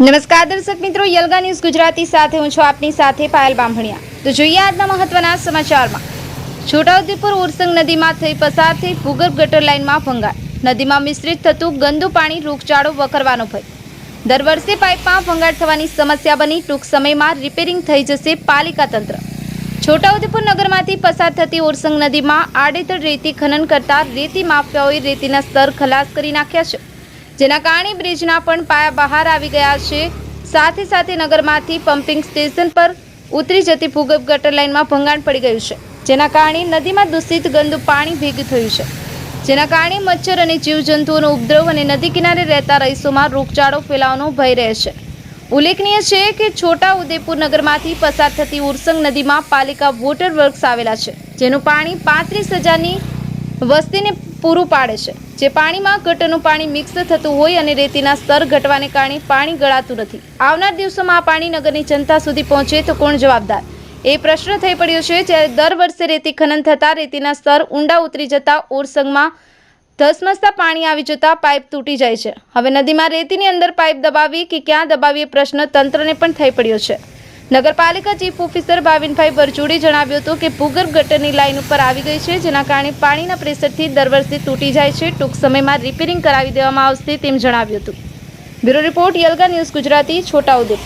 નમસ્કાર દર્શક મિત્રો, યલગા ન્યૂઝ ગુજરાતી સાથે હું છું આપની સાથે પાયલ બામણિયા। તો જોઈએ આજના મહત્વના સમાચારમાં। છોટાઉદેપુર ઉરસંગ નદીમાં થઈ પસાર થઈ ભૂગર્ભ ગટર લાઇનમાં ભંગાણ। નદીમાં મિશ્રિત થતું ગંદુ પાણી રોગચાળો વકરવાનો ભય। દર વર્ષે પાઇપમાં ભંગાણ થવાની સમસ્યા બની ટૂંક સમયમાં રિપેરિંગ થઈ જશે પાલિકા તંત્ર। છોટાઉદેપુર નગરમાંથી પસાર થતી ઉરસંગ નદીમાં આડેધડ રેતી ખનન કરતા રેતી માફિયાઓએ રેતીના સ્તર ખલાસ કરી નાખ્યા છે, જેના કારણે બ્રિજના પણ પાયા બહાર આવી ગયા છે। સાથે સાથે નગરમાંથી પમ્પિંગ સ્ટેશન પર ઉતરી જતી ભૂગર્ભ ગટર લાઇનમાં ભંગાણ પડી ગયું છે, જેના કારણે નદીમાં દૂષિત ગંદુ પાણી ભેગું થયું છે, જેના કારણે મચ્છર અને જીવજંતુઓનો ઉપદ્રવ અને નદી કિનારે રહેતા રહીશોમાં રોગચાળો ફેલાવાનો ભય રહે છે। ઉલ્લેખનીય છે કે છોટાઉદેપુર નગરમાંથી પસાર થતી ઉરસંગ નદીમાં પાલિકા વોટર વર્ક્સ આવેલા છે, જેનું પાણી 35,000ની વસ્તીને પૂરું પાડે છે। જે પાણીમાં ગટરનું પાણી મિક્સ થતું હોય અને રેતીના સ્તર ઘટવાને કારણે પાણી ગળાતું નથી। આવનાર દિવસોમાં આ પાણી નગરની જનતા સુધી પહોંચે તો કોણ જવાબદાર, એ પ્રશ્ન થઈ પડ્યો છે। જ્યારે દર વર્ષે રેતી ખનન થતાં રેતીના સ્તર ઊંડા ઉતરી જતા ઉરસંગમાં ધસમસતા પાણી આવી જતા પાઇપ તૂટી જાય છે। હવે નદીમાં રેતીની અંદર પાઇપ દબાવી કે ક્યાં દબાવી એ પ્રશ્ન તંત્રને પણ થઈ પડ્યો છે। નગરપાલિકા ચીફ ઓફિસર ભાવિનભાઈ બરજોડે જણાવ્યું હતું કે ભૂગર્ભ ગટરની લાઇન ઉપર આવી ગઈ છે, જેના કારણે પાણીના પ્રેશરથી દર વર્ષે તૂટી જાય છે। ટૂંક સમયમાં રિપેરિંગ કરાવી દેવામાં આવશે તેમ જણાવ્યું હતું। બ્યુરો રિપોર્ટ, યલગા ન્યૂઝ ગુજરાતી, છોટાઉદેપુર।